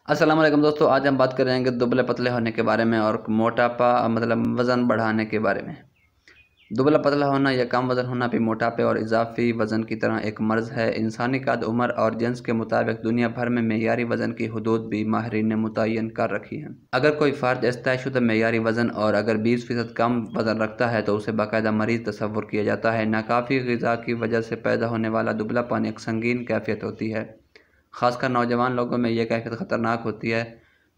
अस्सलाम वालेकुम दोस्तों, आज हम बात करेंगे दुबले पतले होने के बारे में और मोटापा मतलब वज़न बढ़ाने के बारे में। दुबला पतला होना या कम वज़न होना भी मोटापे और इजाफी वज़न की तरह एक मर्ज़ है। इंसानी कद, उम्र और जिन्स के मुताबिक दुनिया भर में मेयारी वज़न की हदूद भी माहिरीन ने मुतय्यन कर रखी हैं। अगर कोई फ़र्द इस तयशुदा मेयारी वज़न और अगर 20% कम वज़न रखता है तो उसे बाकायदा मरीज़ तस्वुर किया जाता है। नाकाफ़ी ग़िज़ा की वजह से पैदा होने वाला दुबलापन एक संगीन कैफियत होती है। ख़ासकर नौजवान लोगों में यह कैफियत ख़तरनाक होती है।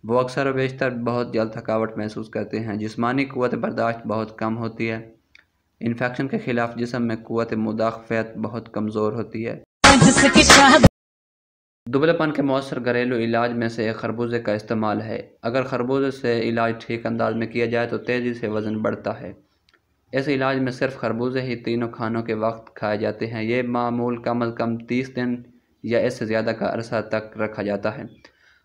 वो अक्सर व बेशतर बहुत जल्द थकावट महसूस करते हैं, जिस्मानी क़ुव्वत बर्दाश्त बहुत कम होती है, इन्फेक्शन के ख़िलाफ़ जिस्म में क़ुव्वत मुदाफ़अत बहुत कमज़ोर होती है। दुबलेपन के मौसर घरेलू इलाज में से एक खरबूजे का इस्तेमाल है। अगर खरबूजे से इलाज ठीक अंदाज में किया जाए तो तेज़ी से वज़न बढ़ता है। इस इलाज में सिर्फ खरबूजे ही तीनों खानों के वक्त खाए जाते हैं। ये मामूल कम अज़ कम 30 दिन या इससे ज़्यादा का अरसा तक रखा जाता है।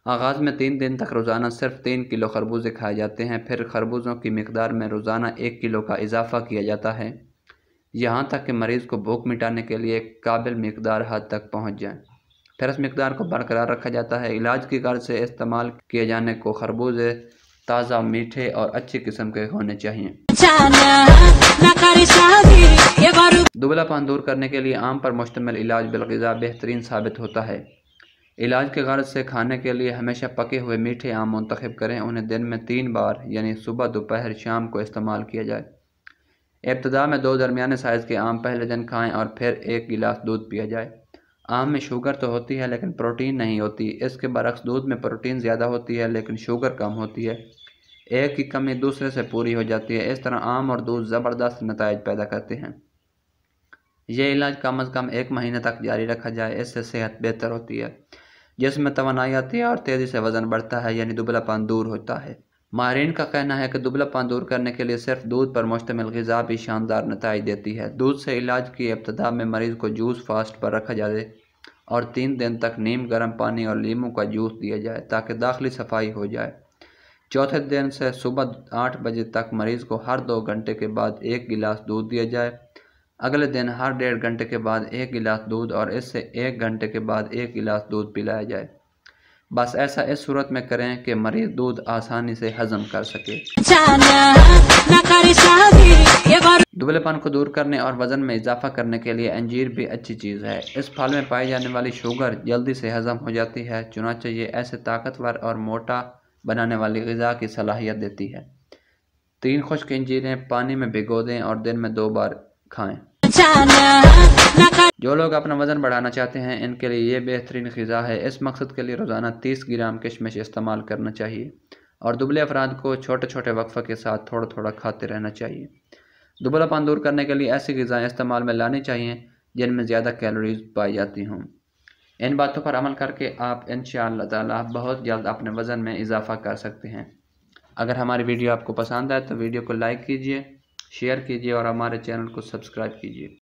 आगाज़ में 3 दिन तक रोज़ाना सिर्फ 3 किलो खरबूजे खाए जाते हैं। फिर खरबूजों की मिकदार में रोज़ाना 1 किलो का इजाफ़ा किया जाता है, यहाँ तक कि मरीज़ को भूख मिटाने के लिए काबिल मिकदार हद तक पहुँच जाए। फिर इस मिकदार को बरकरार रखा जाता है। इलाज की गर्ज से इस्तेमाल किए जाने को खरबूजे ताज़ा, मीठे और अच्छी किस्म के होने चाहिए। दुबलापन दूर करने के लिए आम पर मुश्तमिल इलाज बिलग़िज़ा बेहतरीन साबित होता है। इलाज के गर्ज से खाने के लिए हमेशा पके हुए मीठे आम मुंतखब करें। उन्हें दिन में 3 बार यानी सुबह, दोपहर, शाम को इस्तेमाल किया जाए। इब्तिदा में 2 दरमियाने साइज़ के आम पहले दिन खाएं और फिर 1 गिलास दूध पिया जाए। आम में शुगर तो होती है लेकिन प्रोटीन नहीं होती। इसके बरक्स दूध में प्रोटीन ज़्यादा होती है लेकिन शुगर कम होती है। एक की कमी दूसरे से पूरी हो जाती है। इस तरह आम और दूध ज़बरदस्त नताइज पैदा करते हैं। यह इलाज कम अज़ कम 1 महीने तक जारी रखा जाए, इससे सेहत बेहतर होती है, जिसमें तवानाई आती है और तेज़ी से वज़न बढ़ता है, यानी दुबलापन दूर होता है। माहिरीन का कहना है कि दुबलापन दूर करने के लिए सिर्फ दूध पर मुश्तमिल ग़िज़ा भी शानदार नताइज देती है। दूध से इलाज की इब्तिदा में मरीज़ को जूस फास्ट पर रखा जाए और 3 दिन तक नीम गर्म पानी और लीमू का जूस दिया जाए ताकि दाखिली सफाई हो जाए। चौथे दिन से सुबह 8 बजे तक मरीज़ को हर 2 घंटे के बाद 1 गिलास दूध दिया जाए। अगले दिन हर 1.5 घंटे के बाद 1 गिलास दूध और इससे 1 घंटे के बाद 1 गिलास दूध पिलाया जाए। बस ऐसा इस सूरत में करें कि मरीज़ दूध आसानी से हज़म कर सके। दुबलेपन को दूर करने और वज़न में इजाफा करने के लिए अंजीर भी अच्छी चीज़ है। इस फल में पाई जाने वाली शुगर जल्दी से हज़म हो जाती है, चुनांचे ये ऐसे ताकतवर और मोटा बनाने वाली ग़िज़ा की सलाहियत देती है। 3 खुश्क अंजीरें पानी में भिगो दें और दिन में 2 बार खाएं। जो लोग अपना वज़न बढ़ाना चाहते हैं, इनके लिए ये बेहतरीन ग़िज़ा है। इस मकसद के लिए रोज़ाना 30 ग्राम किशमिश इस्तेमाल करना चाहिए और दुबले अफराद को छोटे छोटे वक्फ़े के साथ थोड़ा थोड़ा खाते रहना चाहिए। दुबलापन दूर करने के लिए ऐसी ग़िज़ाएँ इस्तेमाल में लानी चाहिए जिनमें ज़्यादा कैलोरीज़ पाई जाती हों। इन बातों पर अमल करके आप इंशाअल्लाह ताला बहुत जल्द अपने वज़न में इजाफ़ा कर सकते हैं। अगर हमारी वीडियो आपको पसंद आए तो वीडियो को लाइक कीजिए, शेयर कीजिए और हमारे चैनल को सब्सक्राइब कीजिए।